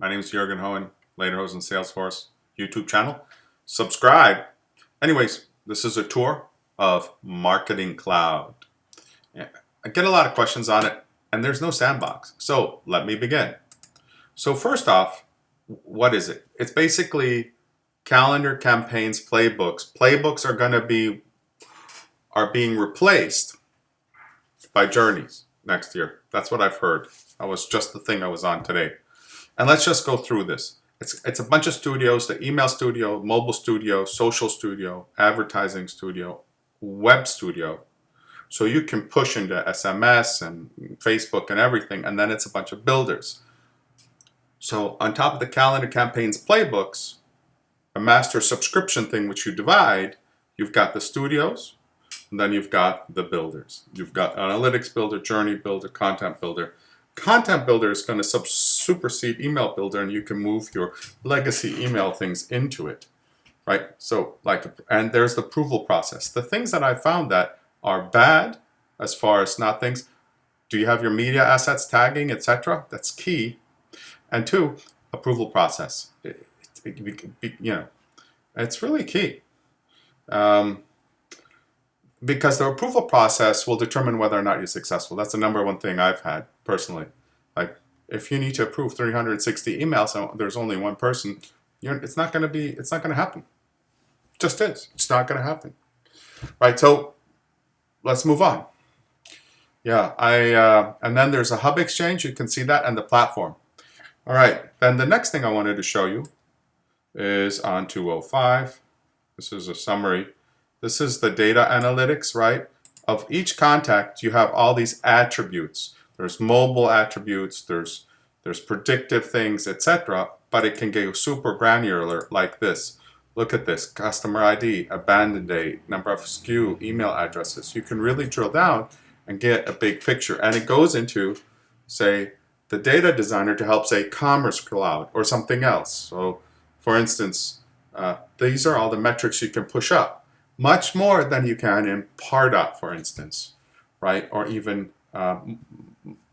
My name is Jürgen Hohen, Lederhosen Salesforce YouTube channel. Subscribe. Anyways, this is a tour of Marketing Cloud. I get a lot of questions on it, and there's no sandbox. So let me begin. So first off, what is it? It's basically calendar, campaigns, playbooks. Playbooks are being replaced by journeys next year. That's what I've heard. That was just the thing I was on today. And let's just go through this. It's a bunch of studios: the email studio, mobile studio, social studio, advertising studio, web studio. So you can push into SMS and Facebook and everything, and then it's a bunch of builders. So on top of the calendar, campaigns, playbooks, a master subscription thing which you divide, you've got the studios, and then you've got the builders. You've got analytics builder, journey builder, content builder. Content builder is going to supersede email builder, and you can move your legacy email things into it, right? So and there's the approval process. The things that I found that are bad as far as not things, do you have your media assets tagging, etc.? That's key. And two, approval process. It's really key. Because the approval process will determine whether or not you're successful. That's the number one thing I've had personally. Like, if you need to approve 360 emails and there's only one person, it's not going to happen. It just is. It's not going to happen. Right? So let's move on. Yeah, and then there's a hub exchange. You can see that, and the platform. All right. Then the next thing I wanted to show you is on 205. This is a summary. This is the data analytics, right? Of each contact, you have all these attributes. There's mobile attributes, there's predictive things, etc. But it can get super granular like this. Look at this: customer ID, abandon date, number of SKU, email addresses. You can really drill down and get a big picture. And it goes into, say, the data designer to help, say, Commerce Cloud or something else. So, for instance, these are all the metrics you can push up. Much more than you can in Pardot, for instance, right? Or even,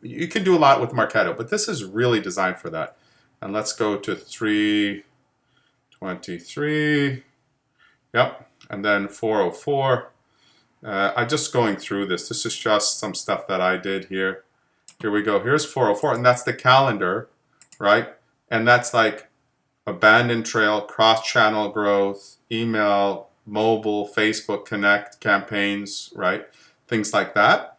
you can do a lot with Marketo, but this is really designed for that. And let's go to 323. Yep. And then 404. I'm just going through this. This is just some stuff that I did here. Here we go. Here's 404, and that's the calendar, right? And that's like abandoned trail, cross-channel growth, email, mobile, Facebook Connect campaigns, right? Things like that.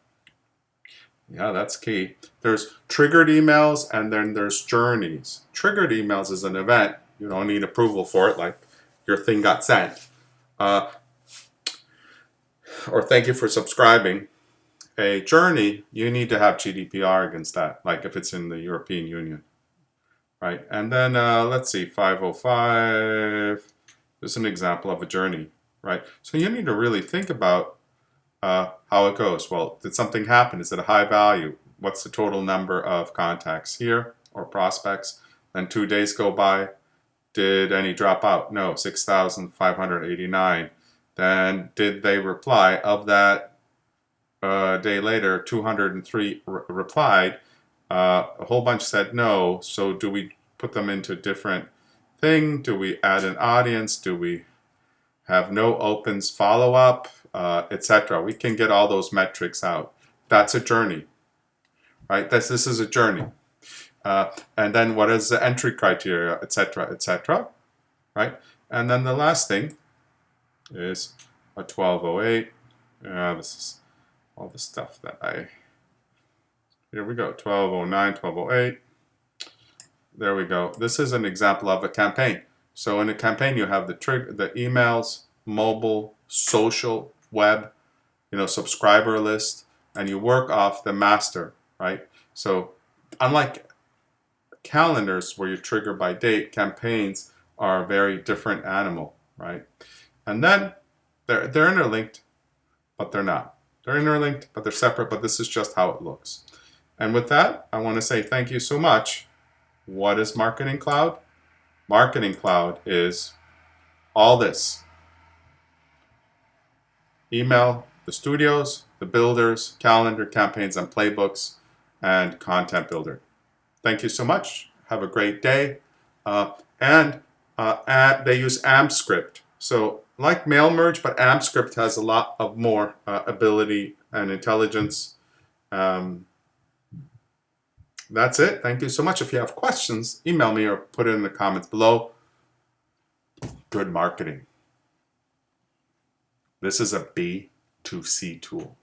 Yeah, that's key. There's triggered emails, and then there's journeys. Triggered emails is an event. You don't need approval for it, like your thing got sent. Or thank you for subscribing. A journey, you need to have GDPR against that, like if it's in the European Union, right? And then let's see, 505. This is an example of a journey, right? So you need to really think about how it goes. Well, did something happen? Is it a high value? What's the total number of contacts here or prospects? Then 2 days go by. Did any drop out? No, 6,589. Then did they reply? Of that, a day later, 203 replied. A whole bunch said no. So do we put them into different thing? Do we add an audience? Do we have no opens, follow-up, etc.? We can get all those metrics out. That's a journey, right? This is a journey. And then what is the entry criteria, etc., etc., right? And then the last thing is a 1208. This is all the stuff that here we go, 1209, 1208. There we go. This is an example of a campaign. So in a campaign, you have the emails, mobile, social, web, subscriber list, and you work off the master, right? So unlike calendars where you trigger by date, campaigns are a very different animal, right? And then they're interlinked, but they're not. They're interlinked, but they're separate, but this is just how it looks. And with that, I want to say thank you so much. What is Marketing Cloud? Marketing Cloud is all this. Email, the studios, the builders, calendar, campaigns, and playbooks, and content builder. Thank you so much. Have a great day. And they use AMPScript. So like mail merge, but AMPScript has a lot of more ability and intelligence. That's it. Thank you so much. If you have questions, email me or put it in the comments below. Good marketing. This is a B2C tool.